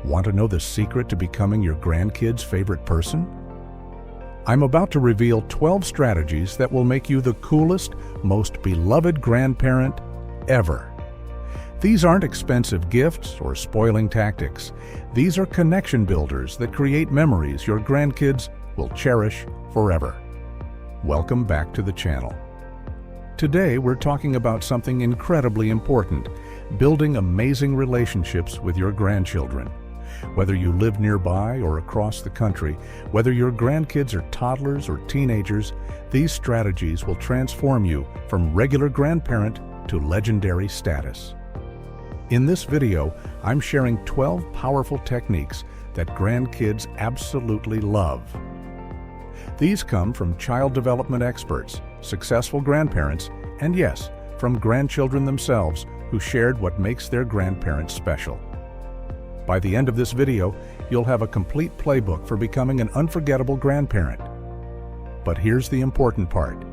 Want to know the secret to becoming your grandkids' favorite person? I'm about to reveal 12 strategies that will make you the coolest, most beloved grandparent ever. These aren't expensive gifts or spoiling tactics. These are connection builders that create memories your grandkids will cherish forever. Welcome back to the channel. Today we're talking about something incredibly important: building amazing relationships with your grandchildren. Whether you live nearby or across the country, whether your grandkids are toddlers or teenagers, these strategies will transform you from regular grandparent to legendary status. In this video, I'm sharing 12 powerful techniques that grandkids absolutely love. These come from child development experts, successful grandparents, and yes, from grandchildren themselves who shared what makes their grandparents special. By the end of this video, you'll have a complete playbook for becoming an unforgettable grandparent. But here's the important part.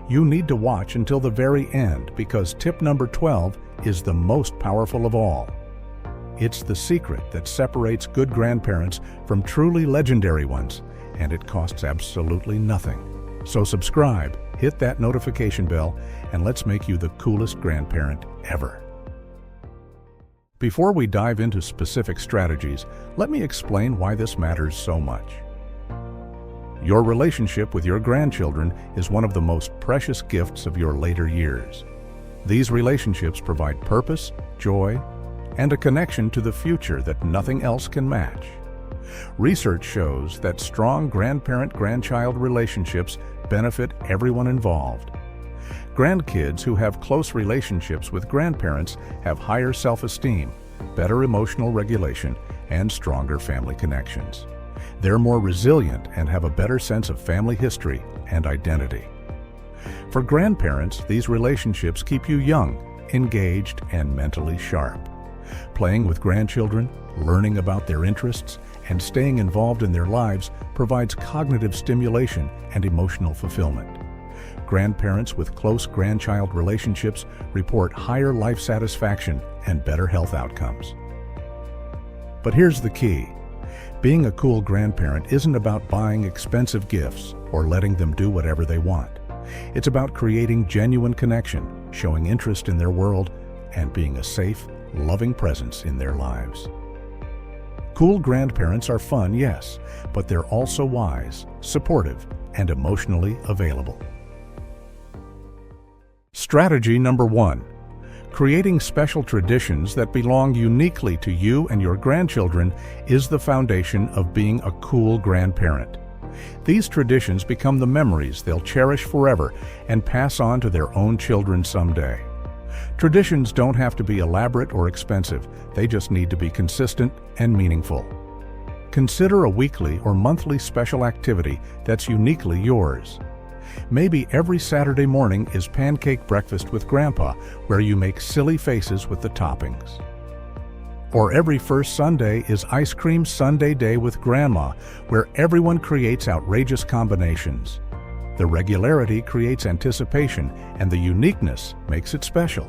You need to watch until the very end because tip number 12 is the most powerful of all. It's the secret that separates good grandparents from truly legendary ones, and it costs absolutely nothing. So subscribe, hit that notification bell, and let's make you the coolest grandparent ever. Before we dive into specific strategies, let me explain why this matters so much. Your relationship with your grandchildren is one of the most precious gifts of your later years. These relationships provide purpose, joy, and a connection to the future that nothing else can match. Research shows that strong grandparent-grandchild relationships benefit everyone involved. Grandkids who have close relationships with grandparents have higher self-esteem, better emotional regulation, and stronger family connections. They're more resilient and have a better sense of family history and identity. For grandparents, these relationships keep you young, engaged, and mentally sharp. Playing with grandchildren, learning about their interests, and staying involved in their lives provides cognitive stimulation and emotional fulfillment. Grandparents with close grandchild relationships report higher life satisfaction and better health outcomes. But here's the key. Being a cool grandparent isn't about buying expensive gifts or letting them do whatever they want. It's about creating genuine connection, showing interest in their world, and being a safe, loving presence in their lives. Cool grandparents are fun, yes, but they're also wise, supportive, and emotionally available. Strategy number 1. Creating special traditions that belong uniquely to you and your grandchildren is the foundation of being a cool grandparent. These traditions become the memories they'll cherish forever and pass on to their own children someday. Traditions don't have to be elaborate or expensive, they just need to be consistent and meaningful. Consider a weekly or monthly special activity that's uniquely yours. Maybe every Saturday morning is pancake breakfast with Grandpa, where you make silly faces with the toppings. Or every first Sunday is ice cream sundae day with Grandma, where everyone creates outrageous combinations. The regularity creates anticipation, and the uniqueness makes it special.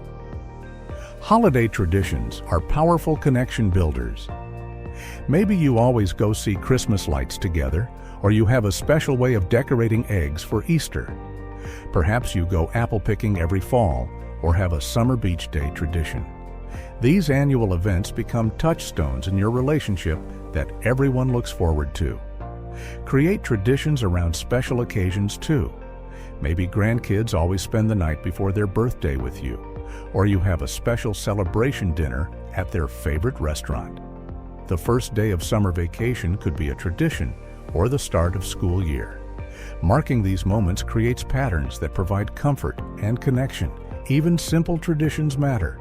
Holiday traditions are powerful connection builders. Maybe you always go see Christmas lights together, or you have a special way of decorating eggs for Easter. Perhaps you go apple picking every fall, or have a summer beach day tradition. These annual events become touchstones in your relationship that everyone looks forward to. Create traditions around special occasions too. Maybe grandkids always spend the night before their birthday with you, or you have a special celebration dinner at their favorite restaurant. The first day of summer vacation could be a tradition, or the start of school year. Marking these moments creates patterns that provide comfort and connection. Even simple traditions matter.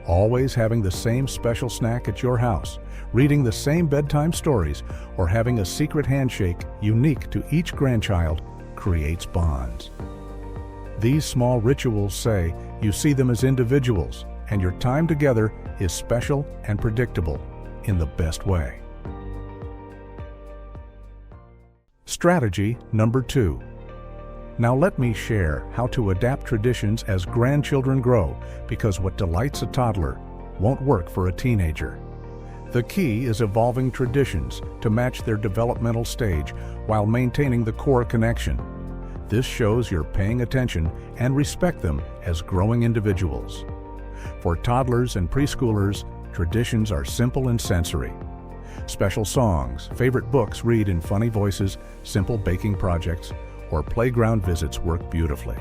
Always having the same special snack at your house, reading the same bedtime stories, or having a secret handshake unique to each grandchild creates bonds. These small rituals say you see them as individuals, and your time together is special and predictable in the best way. Strategy number 2. Now let me share how to adapt traditions as grandchildren grow, because what delights a toddler won't work for a teenager. The key is evolving traditions to match their developmental stage while maintaining the core connection. This shows you're paying attention and respect them as growing individuals. For toddlers and preschoolers, traditions are simple and sensory. Special songs, favorite books read in funny voices, simple baking projects, or playground visits work beautifully.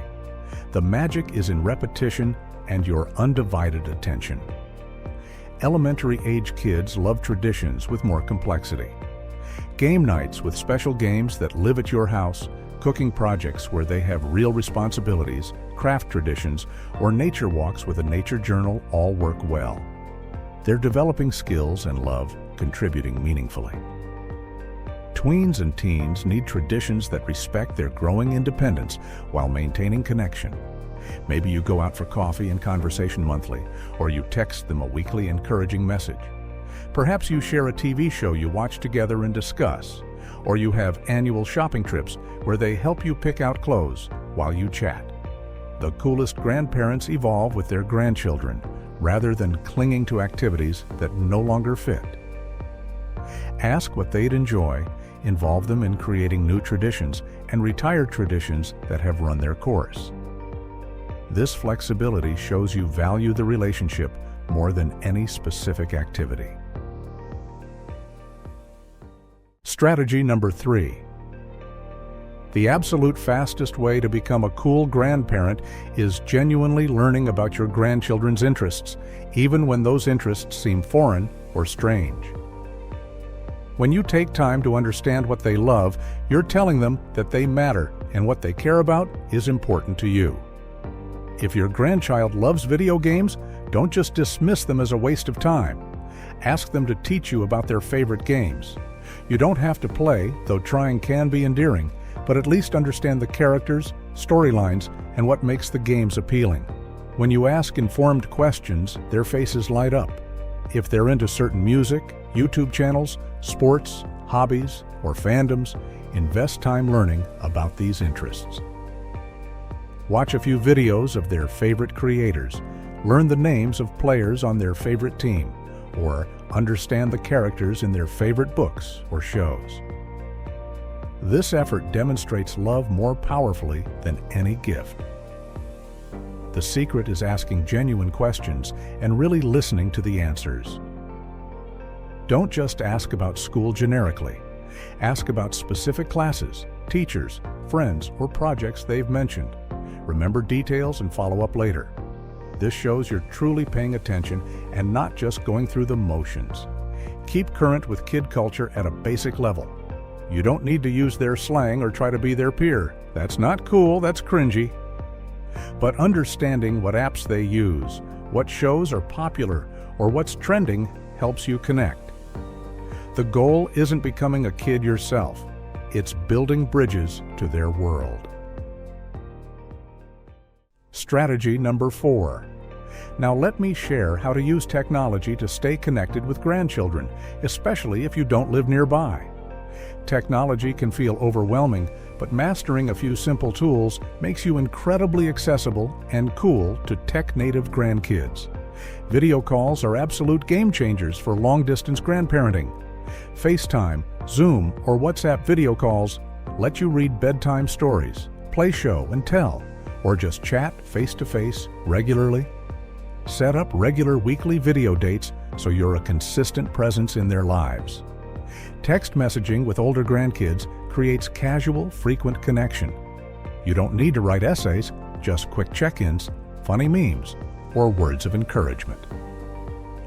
The magic is in repetition and your undivided attention. Elementary-age kids love traditions with more complexity. Game nights with special games that live at your house, cooking projects where they have real responsibilities, craft traditions, or nature walks with a nature journal all work well. They're developing skills and love, contributing meaningfully. Tweens and teens need traditions that respect their growing independence while maintaining connection. Maybe you go out for coffee and conversation monthly, or you text them a weekly encouraging message. Perhaps you share a TV show you watch together and discuss, or you have annual shopping trips where they help you pick out clothes while you chat. The coolest grandparents evolve with their grandchildren rather than clinging to activities that no longer fit. Ask what they'd enjoy, involve them in creating new traditions, and retire traditions that have run their course. This flexibility shows you value the relationship more than any specific activity. Strategy number 3. The absolute fastest way to become a cool grandparent is genuinely learning about your grandchildren's interests, even when those interests seem foreign or strange. When you take time to understand what they love, you're telling them that they matter and what they care about is important to you. If your grandchild loves video games, don't just dismiss them as a waste of time. Ask them to teach you about their favorite games. You don't have to play, though trying can be endearing, but at least understand the characters, storylines, and what makes the games appealing. When you ask informed questions, their faces light up. If they're into certain music, YouTube channels, sports, hobbies, or fandoms, invest time learning about these interests. Watch a few videos of their favorite creators, learn the names of players on their favorite team, or understand the characters in their favorite books or shows. This effort demonstrates love more powerfully than any gift. The secret is asking genuine questions and really listening to the answers. Don't just ask about school generically. Ask about specific classes, teachers, friends, or projects they've mentioned. Remember details and follow up later. This shows you're truly paying attention and not just going through the motions. Keep current with kid culture at a basic level. You don't need to use their slang or try to be their peer. That's not cool, that's cringy. But understanding what apps they use, what shows are popular, or what's trending helps you connect. The goal isn't becoming a kid yourself. It's building bridges to their world. Strategy number 4. Now let me share how to use technology to stay connected with grandchildren, especially if you don't live nearby. Technology can feel overwhelming, but mastering a few simple tools makes you incredibly accessible and cool to tech-native grandkids. Video calls are absolute game changers for long-distance grandparenting. FaceTime, Zoom, or WhatsApp video calls let you read bedtime stories, play show and tell, or just chat face-to-face regularly. Set up regular weekly video dates so you're a consistent presence in their lives. Text messaging with older grandkids creates casual, frequent connection. You don't need to write essays, just quick check-ins, funny memes, or words of encouragement.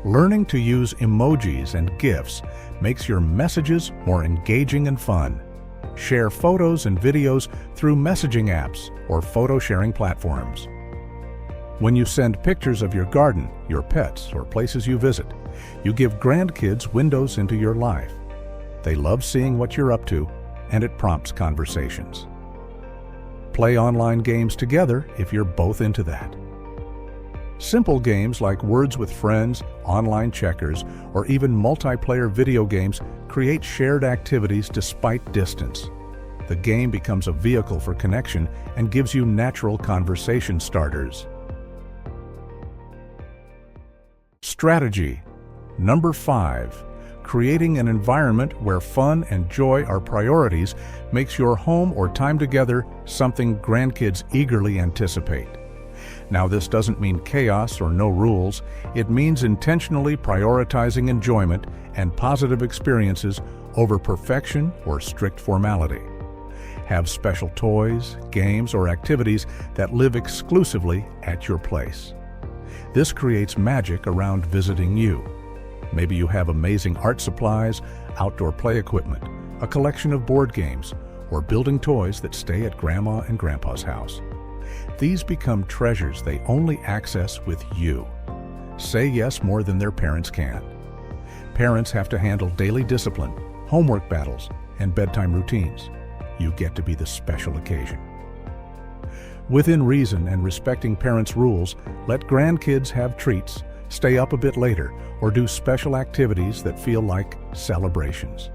Learning to use emojis and GIFs makes your messages more engaging and fun. Share photos and videos through messaging apps or photo sharing platforms. When you send pictures of your garden, your pets, or places you visit, you give grandkids windows into your life. They love seeing what you're up to, and it prompts conversations. Play online games together if you're both into that. Simple games like Words with Friends, online checkers, or even multiplayer video games create shared activities despite distance. The game becomes a vehicle for connection and gives you natural conversation starters. Strategy number 5. Creating an environment where fun and joy are priorities makes your home or time together something grandkids eagerly anticipate. Now, this doesn't mean chaos or no rules. It means intentionally prioritizing enjoyment and positive experiences over perfection or strict formality. Have special toys, games, or activities that live exclusively at your place. This creates magic around visiting you. Maybe you have amazing art supplies, outdoor play equipment, a collection of board games, or building toys that stay at Grandma and Grandpa's house. These become treasures they only access with you. Say yes more than their parents can. Parents have to handle daily discipline, homework battles, and bedtime routines. You get to be the special occasion. Within reason and respecting parents' rules, let grandkids have treats, stay up a bit later, or do special activities that feel like celebrations.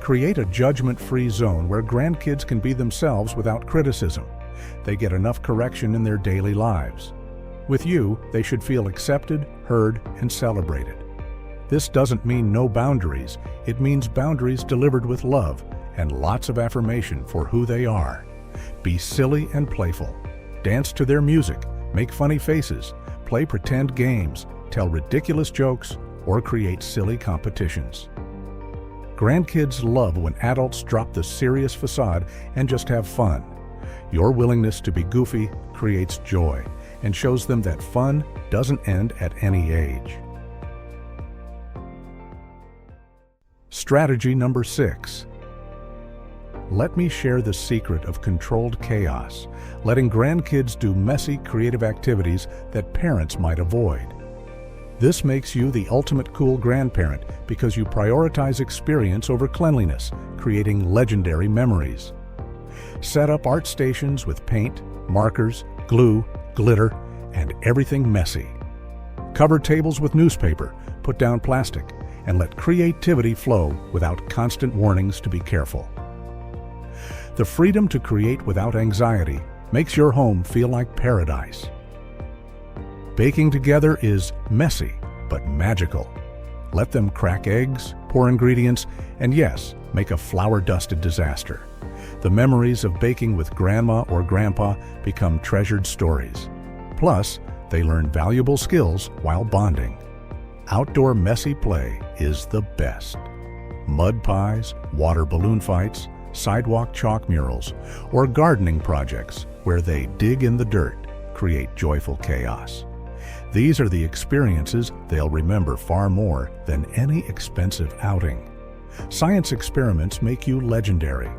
Create a judgment-free zone where grandkids can be themselves without criticism. They get enough correction in their daily lives. With you, they should feel accepted, heard, and celebrated. This doesn't mean no boundaries. It means boundaries delivered with love and lots of affirmation for who they are. Be silly and playful. Dance to their music, make funny faces, play pretend games, tell ridiculous jokes, or create silly competitions. Grandkids love when adults drop the serious facade and just have fun. Your willingness to be goofy creates joy and shows them that fun doesn't end at any age. Strategy number 6. Let me share the secret of controlled chaos, letting grandkids do messy, creative activities that parents might avoid. This makes you the ultimate cool grandparent because you prioritize experience over cleanliness, creating legendary memories. Set up art stations with paint, markers, glue, glitter, and everything messy. Cover tables with newspaper, put down plastic, and let creativity flow without constant warnings to be careful. The freedom to create without anxiety makes your home feel like paradise. Baking together is messy, but magical. Let them crack eggs, pour ingredients, and yes, make a flour-dusted disaster. The memories of baking with Grandma or Grandpa become treasured stories. Plus, they learn valuable skills while bonding. Outdoor messy play is the best. Mud pies, water balloon fights, sidewalk chalk murals, or gardening projects where they dig in the dirt, create joyful chaos. These are the experiences they'll remember far more than any expensive outing. Science experiments make you legendary.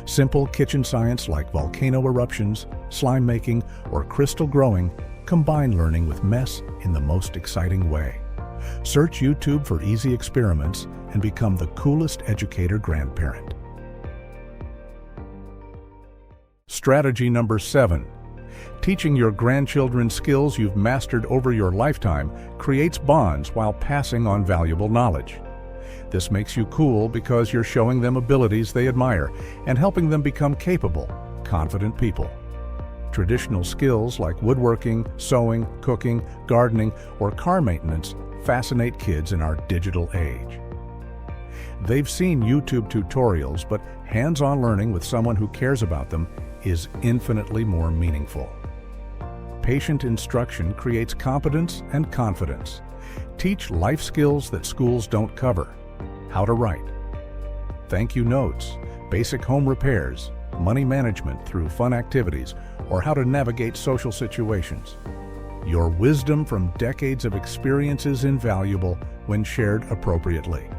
Simple kitchen science like volcano eruptions, slime making, or crystal growing combine learning with mess in the most exciting way. Search YouTube for easy experiments and become the coolest educator grandparent. Strategy number 7. Teaching your grandchildren skills you've mastered over your lifetime creates bonds while passing on valuable knowledge. This makes you cool because you're showing them abilities they admire and helping them become capable, confident people. Traditional skills like woodworking, sewing, cooking, gardening, or car maintenance fascinate kids in our digital age. They've seen YouTube tutorials, but hands-on learning with someone who cares about them is infinitely more meaningful. Patient instruction creates competence and confidence. Teach life skills that schools don't cover. How to write, thank you notes, basic home repairs, money management through fun activities, or how to navigate social situations. Your wisdom from decades of experience is invaluable when shared appropriately.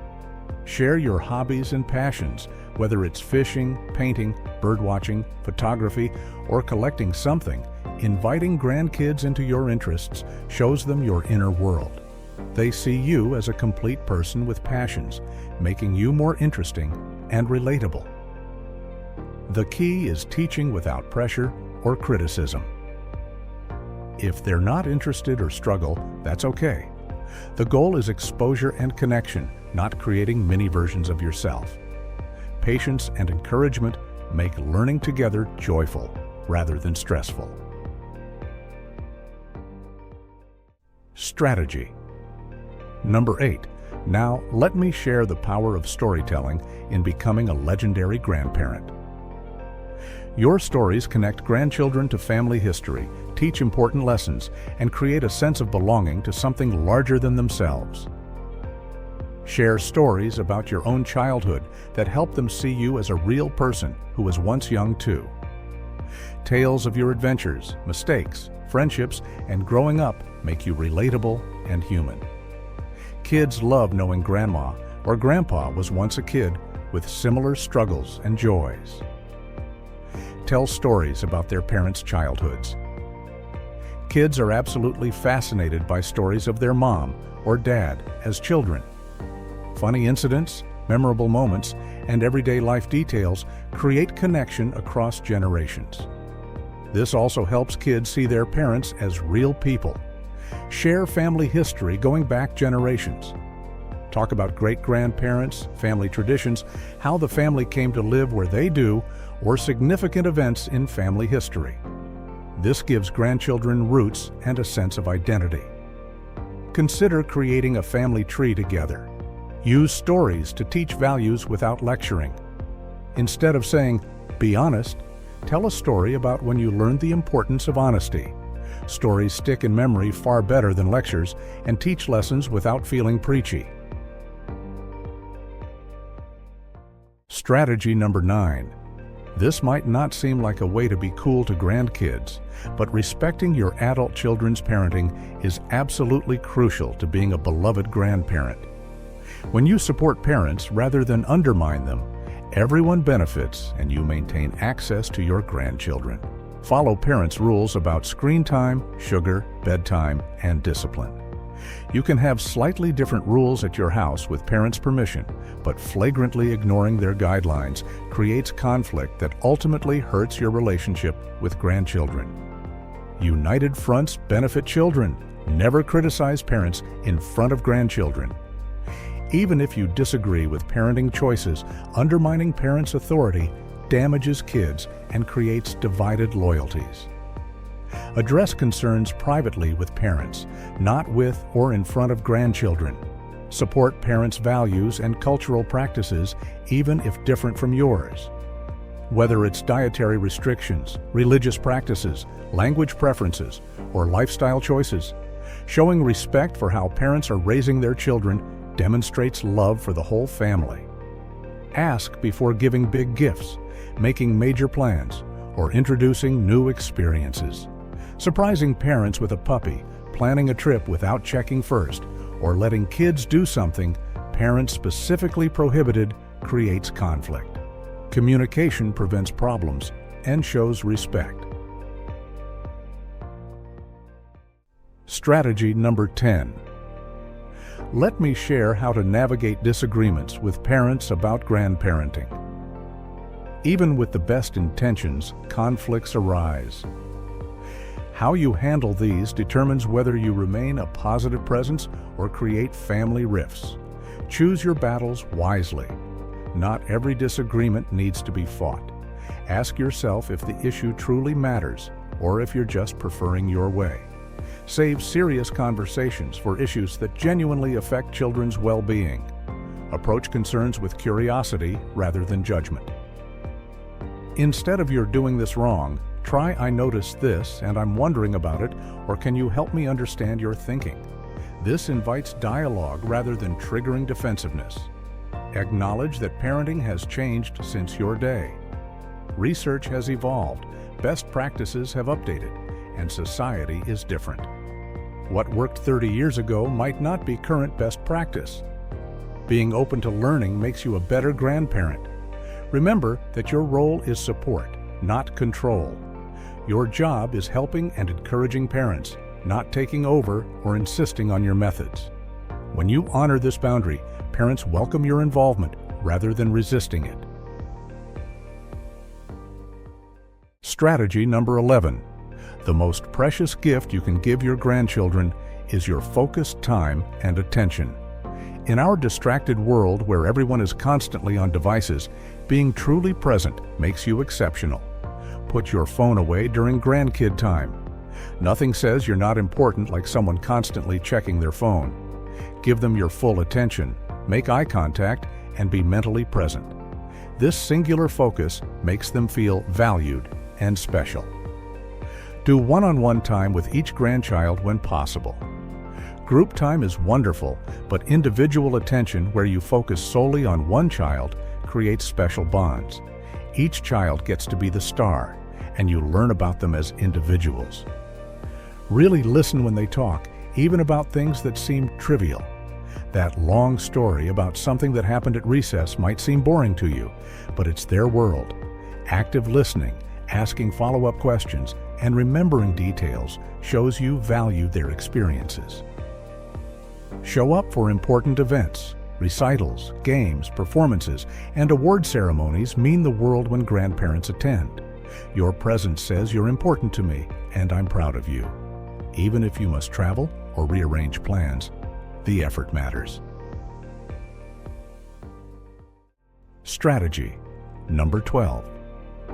Share your hobbies and passions, whether it's fishing, painting, birdwatching, photography, or collecting something. Inviting grandkids into your interests shows them your inner world. They see you as a complete person with passions, making you more interesting and relatable. The key is teaching without pressure or criticism. If they're not interested or struggle, that's okay. The goal is exposure and connection, not creating mini versions of yourself. Patience and encouragement make learning together joyful rather than stressful. Strategy. Number 8. Now, let me share the power of storytelling in becoming a legendary grandparent. Your stories connect grandchildren to family history, teach important lessons, and create a sense of belonging to something larger than themselves. Share stories about your own childhood that help them see you as a real person who was once young too. Tales of your adventures, mistakes, friendships, and growing up make you relatable and human. Kids love knowing Grandma or Grandpa was once a kid with similar struggles and joys. Tell stories about their parents' childhoods. Kids are absolutely fascinated by stories of their mom or dad as children. Funny incidents, memorable moments, and everyday life details create connection across generations. This also helps kids see their parents as real people. Share family history going back generations. Talk about great-grandparents, family traditions, how the family came to live where they do, or significant events in family history. This gives grandchildren roots and a sense of identity. Consider creating a family tree together. Use stories to teach values without lecturing. Instead of saying, "Be honest," tell a story about when you learned the importance of honesty. Stories stick in memory far better than lectures and teach lessons without feeling preachy. Strategy number 9. This might not seem like a way to be cool to grandkids, but respecting your adult children's parenting is absolutely crucial to being a beloved grandparent. When you support parents rather than undermine them, everyone benefits and you maintain access to your grandchildren. Follow parents' rules about screen time, sugar, bedtime, and discipline. You can have slightly different rules at your house with parents' permission, but flagrantly ignoring their guidelines creates conflict that ultimately hurts your relationship with grandchildren. United fronts benefit children. Never criticize parents in front of grandchildren. Even if you disagree with parenting choices, undermining parents' authority damages kids and creates divided loyalties. Address concerns privately with parents, not with or in front of grandchildren. Support parents' values and cultural practices, even if different from yours. Whether it's dietary restrictions, religious practices, language preferences, or lifestyle choices, showing respect for how parents are raising their children demonstrates love for the whole family. Ask before giving big gifts, making major plans, or introducing new experiences. Surprising parents with a puppy, planning a trip without checking first, or letting kids do something parents specifically prohibited creates conflict. Communication prevents problems and shows respect. Strategy number 10. Let me share how to navigate disagreements with parents about grandparenting. Even with the best intentions, conflicts arise. How you handle these determines whether you remain a positive presence or create family rifts. Choose your battles wisely. Not every disagreement needs to be fought. Ask yourself if the issue truly matters or if you're just preferring your way. Save serious conversations for issues that genuinely affect children's well-being. Approach concerns with curiosity rather than judgment. Instead of "You're doing this wrong," try "I noticed this and I'm wondering about it," or "Can you help me understand your thinking?" This invites dialogue rather than triggering defensiveness. Acknowledge that parenting has changed since your day. Research has evolved, best practices have updated, and society is different. What worked 30 years ago might not be current best practice. Being open to learning makes you a better grandparent. Remember that your role is support, not control. Your job is helping and encouraging parents, not taking over or insisting on your methods. When you honor this boundary, parents welcome your involvement rather than resisting it. Strategy number 11. The most precious gift you can give your grandchildren is your focused time and attention. In our distracted world where everyone is constantly on devices, being truly present makes you exceptional. Put your phone away during grandkid time. Nothing says you're not important like someone constantly checking their phone. Give them your full attention, make eye contact, and be mentally present. This singular focus makes them feel valued and special. Do one-on-one time with each grandchild when possible. Group time is wonderful, but individual attention where you focus solely on one child creates special bonds. Each child gets to be the star, and you learn about them as individuals. Really listen when they talk, even about things that seem trivial. That long story about something that happened at recess might seem boring to you, but it's their world. Active listening, asking follow-up questions, and remembering details shows you value their experiences. Show up for important events. Recitals, games, performances, and award ceremonies mean the world when grandparents attend. Your presence says you're important to me, and I'm proud of you. Even if you must travel or rearrange plans, the effort matters. Strategy number 12.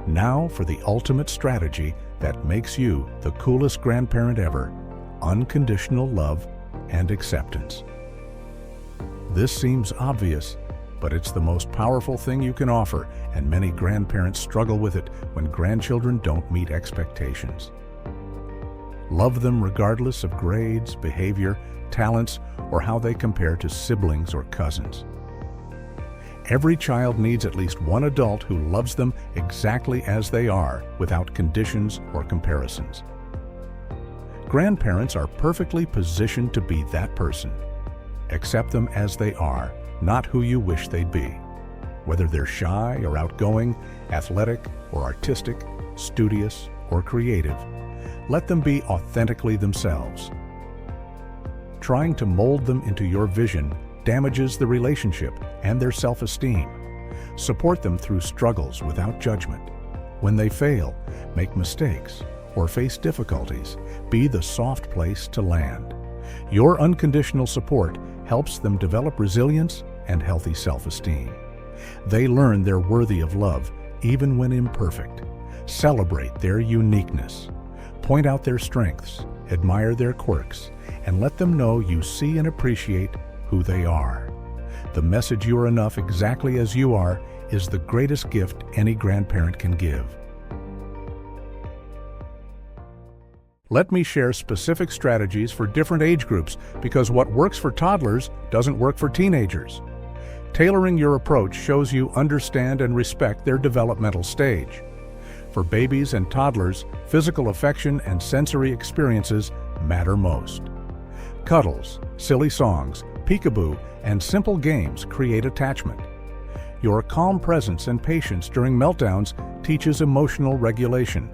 Now for the ultimate strategy that makes you the coolest grandparent ever: unconditional love and acceptance. This seems obvious, but it's the most powerful thing you can offer, and many grandparents struggle with it when grandchildren don't meet expectations. Love them regardless of grades, behavior, talents, or how they compare to siblings or cousins. Every child needs at least one adult who loves them exactly as they are, without conditions or comparisons. Grandparents are perfectly positioned to be that person. Accept them as they are, not who you wish they'd be. Whether they're shy or outgoing, athletic or artistic, studious or creative, let them be authentically themselves. Trying to mold them into your vision damages the relationship and their self-esteem. Support them through struggles without judgment. When they fail, make mistakes, or face difficulties, be the soft place to land. Your unconditional support helps them develop resilience and healthy self-esteem. They learn they're worthy of love, even when imperfect. Celebrate their uniqueness. Point out their strengths, admire their quirks, and let them know you see and appreciate who they are. The message you are enough exactly as you are is the greatest gift any grandparent can give. Let me share specific strategies for different age groups, because what works for toddlers doesn't work for teenagers. Tailoring your approach shows you understand and respect their developmental stage. For babies and toddlers, physical affection and sensory experiences matter most. Cuddles, silly songs, peekaboo, and simple games create attachment. Your calm presence and patience during meltdowns teaches emotional regulation.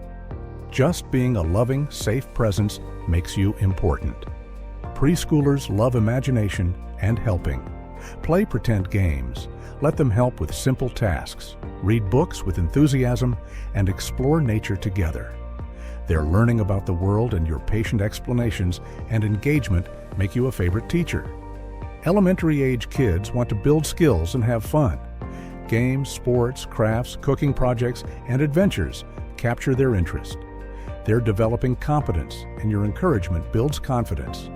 Just being a loving, safe presence makes you important. Preschoolers love imagination and helping. Play pretend games. Let them help with simple tasks. Read books with enthusiasm and explore nature together. Their learning about the world and your patient explanations and engagement make you a favorite teacher. Elementary-age kids want to build skills and have fun. Games, sports, crafts, cooking projects, and adventures capture their interest. They're developing competence, and your encouragement builds confidence.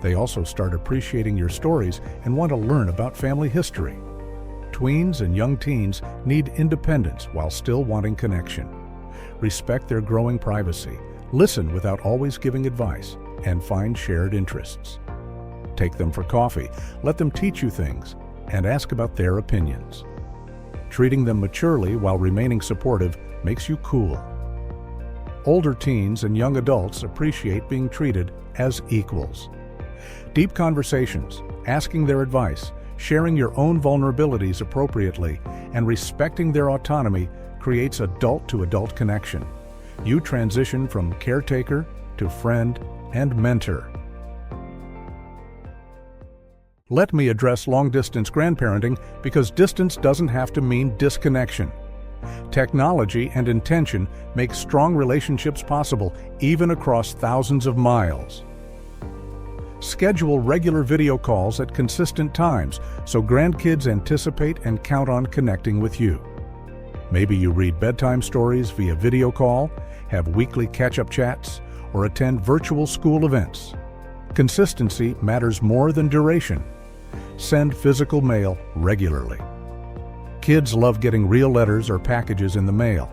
They also start appreciating your stories and want to learn about family history. Tweens and young teens need independence while still wanting connection. Respect their growing privacy, listen without always giving advice, and find shared interests. Take them for coffee, let them teach you things, and ask about their opinions. Treating them maturely while remaining supportive makes you cool. Older teens and young adults appreciate being treated as equals. Deep conversations, asking their advice, sharing your own vulnerabilities appropriately, and respecting their autonomy creates adult-to-adult connection. You transition from caretaker to friend and mentor. Let me address long-distance grandparenting, because distance doesn't have to mean disconnection. Technology and intention make strong relationships possible, even across thousands of miles. Schedule regular video calls at consistent times so grandkids anticipate and count on connecting with you. Maybe you read bedtime stories via video call, have weekly catch-up chats, or attend virtual school events. Consistency matters more than duration. Send physical mail regularly. Kids love getting real letters or packages in the mail.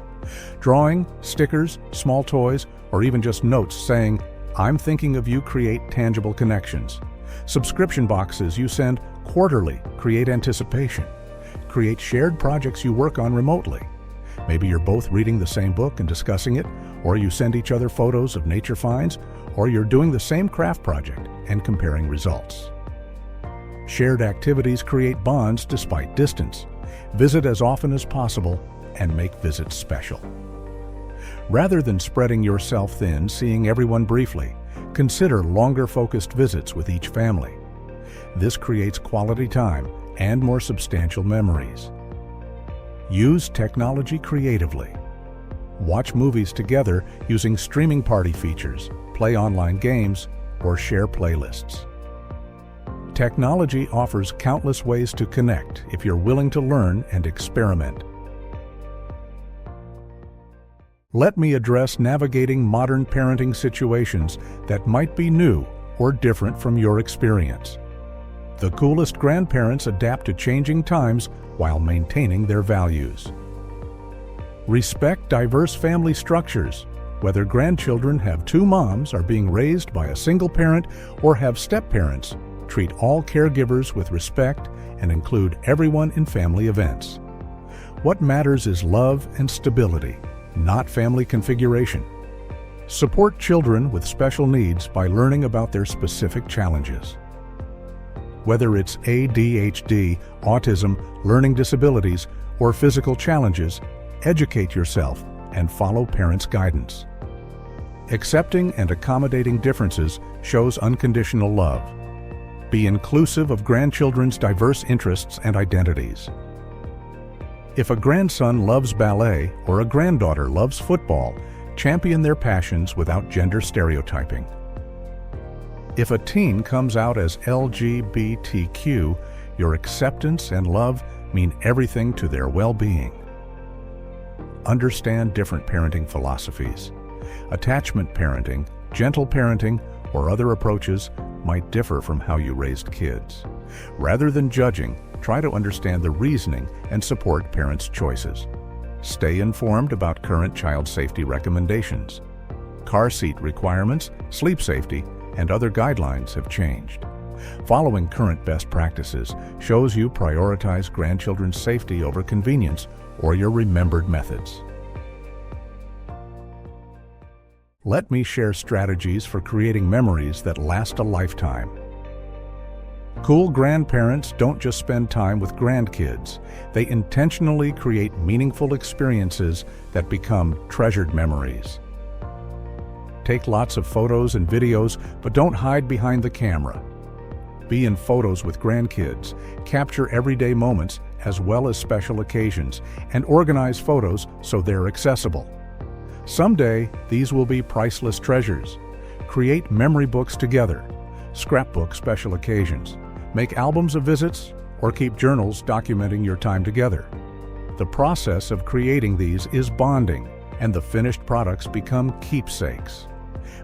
Drawing, stickers, small toys, or even just notes saying, "I'm thinking of you," create tangible connections. Subscription boxes you send quarterly create anticipation. Create shared projects you work on remotely. Maybe you're both reading the same book and discussing it, or you send each other photos of nature finds, or you're doing the same craft project and comparing results. Shared activities create bonds despite distance. Visit as often as possible and make visits special. Rather than spreading yourself thin, seeing everyone briefly, consider longer focused visits with each family. This creates quality time and more substantial memories. Use technology creatively. Watch movies together using streaming party features, play online games, or share playlists. Technology offers countless ways to connect if you're willing to learn and experiment. Let me address navigating modern parenting situations that might be new or different from your experience. The coolest grandparents adapt to changing times while maintaining their values. Respect diverse family structures. Whether grandchildren have two moms, are being raised by a single parent, or have step-parents, treat all caregivers with respect and include everyone in family events. What matters is love and stability, not family configuration. Support children with special needs by learning about their specific challenges. Whether it's ADHD, autism, learning disabilities, or physical challenges, educate yourself and follow parents' guidance. Accepting and accommodating differences shows unconditional love. Be inclusive of grandchildren's diverse interests and identities. If a grandson loves ballet or a granddaughter loves football, champion their passions without gender stereotyping. If a teen comes out as LGBTQ, your acceptance and love mean everything to their well-being. Understand different parenting philosophies. Attachment parenting, gentle parenting, or other approaches might differ from how you raised kids. Rather than judging, try to understand the reasoning and support parents' choices. Stay informed about current child safety recommendations. Car seat requirements, sleep safety, and other guidelines have changed. Following current best practices shows you prioritize grandchildren's safety over convenience or your remembered methods. Let me share strategies for creating memories that last a lifetime. Cool grandparents don't just spend time with grandkids. They intentionally create meaningful experiences that become treasured memories. Take lots of photos and videos, but don't hide behind the camera. Be in photos with grandkids, capture everyday moments as well as special occasions, and organize photos so they're accessible. Someday, these will be priceless treasures. Create memory books together, scrapbook special occasions, make albums of visits, or keep journals documenting your time together. The process of creating these is bonding, and the finished products become keepsakes.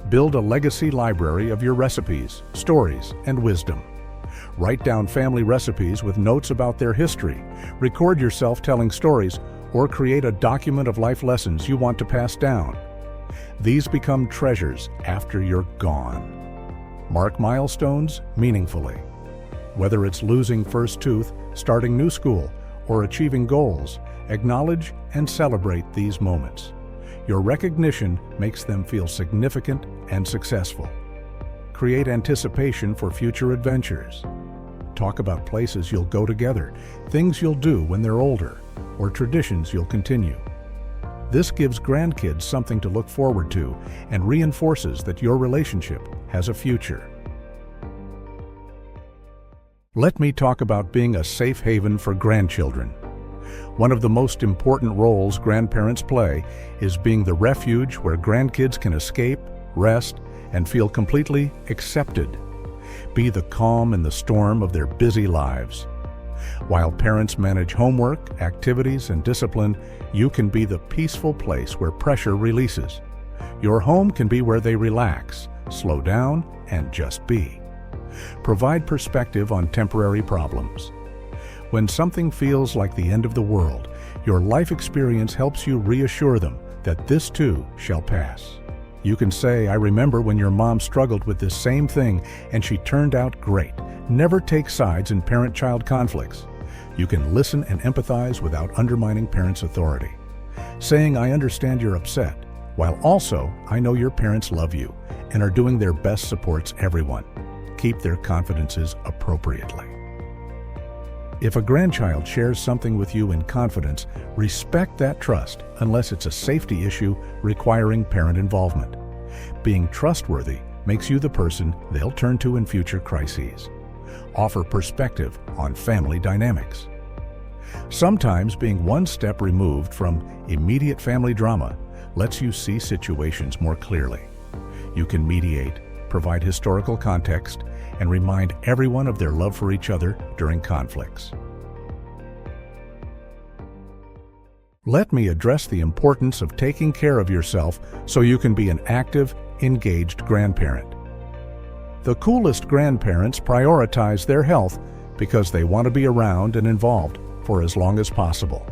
Build a legacy library of your recipes, stories, and wisdom. Write down family recipes with notes about their history, record yourself telling stories, or create a document of life lessons you want to pass down. These become treasures after you're gone. Mark milestones meaningfully. Whether it's losing first tooth, starting new school, or achieving goals, acknowledge and celebrate these moments. Your recognition makes them feel significant and successful. Create anticipation for future adventures. Talk about places you'll go together, things you'll do when they're older, or traditions you'll continue. This gives grandkids something to look forward to and reinforces that your relationship has a future. Let me talk about being a safe haven for grandchildren. One of the most important roles grandparents play is being the refuge where grandkids can escape, rest, and feel completely accepted. Be the calm in the storm of their busy lives. While parents manage homework, activities, and discipline, you can be the peaceful place where pressure releases. Your home can be where they relax, slow down, and just be. Provide perspective on temporary problems. When something feels like the end of the world, your life experience helps you reassure them that this too shall pass. You can say, "I remember when your mom struggled with this same thing and she turned out great." Never take sides in parent-child conflicts. You can listen and empathize without undermining parents' authority. Saying, "I understand you're upset," while also, "I know your parents love you and are doing their best," supports everyone. Keep their confidences appropriately. If a grandchild shares something with you in confidence, respect that trust unless it's a safety issue requiring parent involvement. Being trustworthy makes you the person they'll turn to in future crises. Offer perspective on family dynamics. Sometimes being one step removed from immediate family drama lets you see situations more clearly. You can mediate, provide historical context, and remind everyone of their love for each other during conflicts. Let me address the importance of taking care of yourself so you can be an active, engaged grandparent. The coolest grandparents prioritize their health because they want to be around and involved for as long as possible.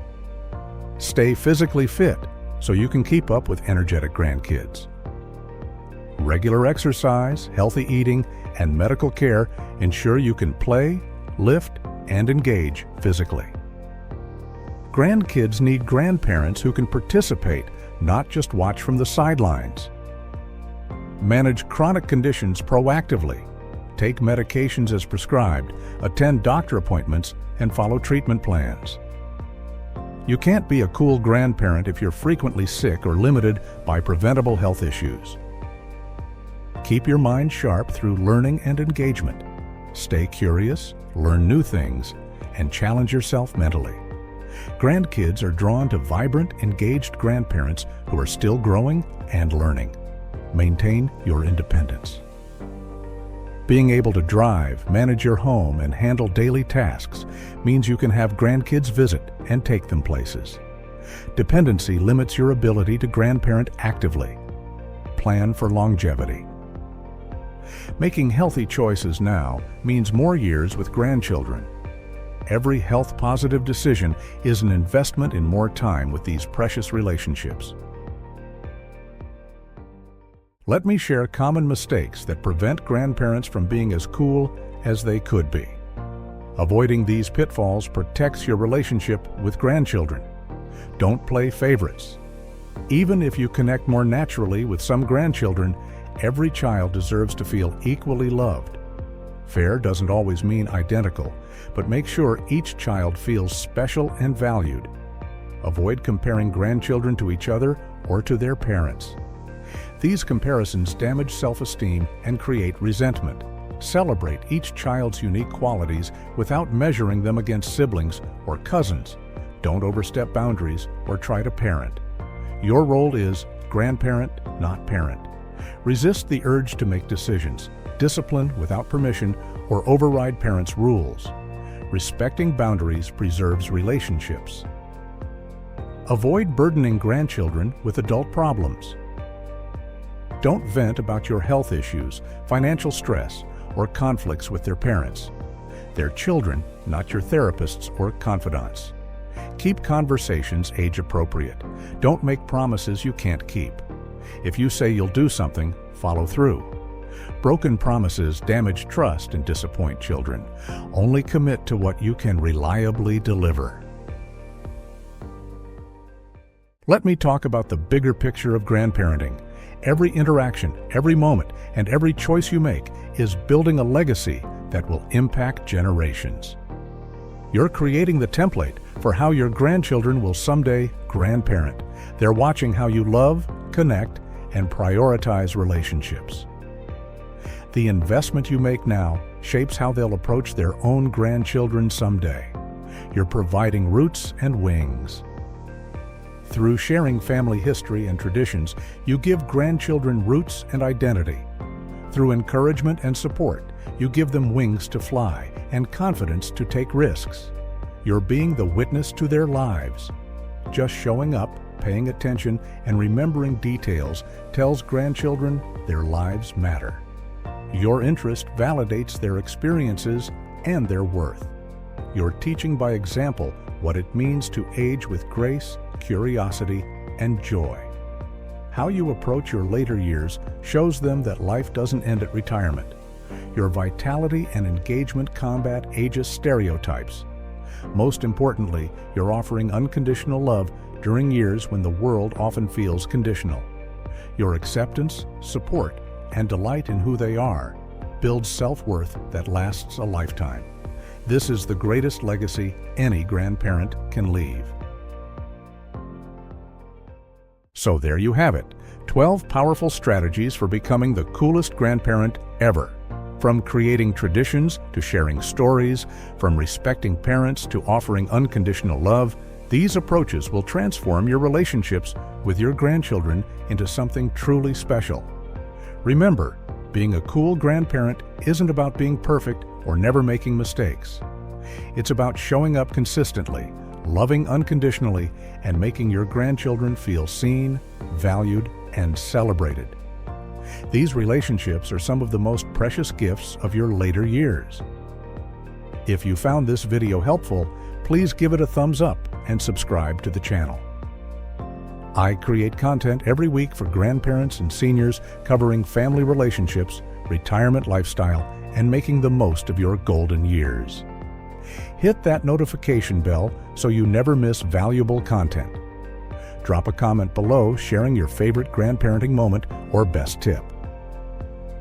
Stay physically fit so you can keep up with energetic grandkids. Regular exercise, healthy eating, and medical care ensure you can play, lift, and engage physically. Grandkids need grandparents who can participate, not just watch from the sidelines. Manage chronic conditions proactively. Take medications as prescribed, attend doctor appointments, and follow treatment plans. You can't be a cool grandparent if you're frequently sick or limited by preventable health issues. Keep your mind sharp through learning and engagement. Stay curious, learn new things, and challenge yourself mentally. Grandkids are drawn to vibrant, engaged grandparents who are still growing and learning. Maintain your independence. Being able to drive, manage your home, and handle daily tasks means you can have grandkids visit and take them places. Dependency limits your ability to grandparent actively. Plan for longevity. Making healthy choices now means more years with grandchildren. Every health-positive decision is an investment in more time with these precious relationships. Let me share common mistakes that prevent grandparents from being as cool as they could be. Avoiding these pitfalls protects your relationship with grandchildren. Don't play favorites. Even if you connect more naturally with some grandchildren, every child deserves to feel equally loved. Fair doesn't always mean identical, but make sure each child feels special and valued. Avoid comparing grandchildren to each other or to their parents. These comparisons damage self-esteem and create resentment. Celebrate each child's unique qualities without measuring them against siblings or cousins. Don't overstep boundaries or try to parent. Your role is grandparent, not parent. Resist the urge to make decisions, discipline without permission, or override parents' rules. Respecting boundaries preserves relationships. Avoid burdening grandchildren with adult problems. Don't vent about your health issues, financial stress, or conflicts with their parents. They're children, not your therapists or confidants. Keep conversations age-appropriate. Don't make promises you can't keep. If you say you'll do something, follow through. Broken promises damage trust and disappoint children. Only commit to what you can reliably deliver. Let me talk about the bigger picture of grandparenting. Every interaction, every moment, and every choice you make is building a legacy that will impact generations. You're creating the template for how your grandchildren will someday grandparent. They're watching how you love, connect, and prioritize relationships. The investment you make now shapes how they'll approach their own grandchildren someday. You're providing roots and wings. Through sharing family history and traditions, you give grandchildren roots and identity. Through encouragement and support, you give them wings to fly and confidence to take risks. You're being the witness to their lives. Just showing up, paying attention and remembering details tells grandchildren their lives matter. Your interest validates their experiences and their worth. You're teaching by example what it means to age with grace, curiosity, and joy. How you approach your later years shows them that life doesn't end at retirement. Your vitality and engagement combat ageist stereotypes. Most importantly, you're offering unconditional love during years when the world often feels conditional. Your acceptance, support, and delight in who they are builds self-worth that lasts a lifetime. This is the greatest legacy any grandparent can leave. So there you have it, 12 powerful strategies for becoming the coolest grandparent ever. From creating traditions to sharing stories, from respecting parents to offering unconditional love, these approaches will transform your relationships with your grandchildren into something truly special. Remember, being a cool grandparent isn't about being perfect or never making mistakes. It's about showing up consistently, loving unconditionally, and making your grandchildren feel seen, valued, and celebrated. These relationships are some of the most precious gifts of your later years. If you found this video helpful, please give it a thumbs up and subscribe to the channel. I create content every week for grandparents and seniors covering family relationships, retirement lifestyle, and making the most of your golden years. Hit that notification bell so you never miss valuable content. Drop a comment below sharing your favorite grandparenting moment or best tip.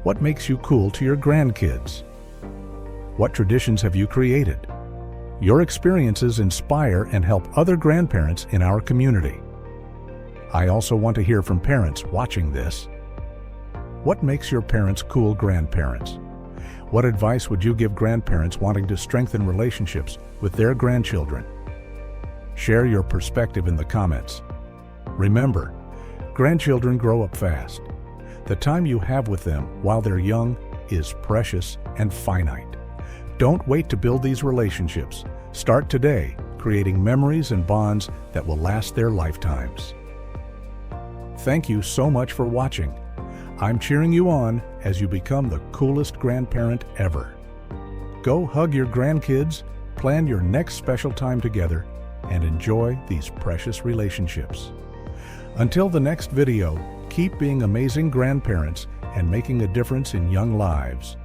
What makes you cool to your grandkids? What traditions have you created? Your experiences inspire and help other grandparents in our community. I also want to hear from parents watching this. What makes your parents cool grandparents? What advice would you give grandparents wanting to strengthen relationships with their grandchildren? Share your perspective in the comments. Remember, grandchildren grow up fast. The time you have with them while they're young is precious and finite. Don't wait to build these relationships. Start today, creating memories and bonds that will last their lifetimes. Thank you so much for watching. I'm cheering you on as you become the coolest grandparent ever. Go hug your grandkids, plan your next special time together, and enjoy these precious relationships. Until the next video, keep being amazing grandparents and making a difference in young lives.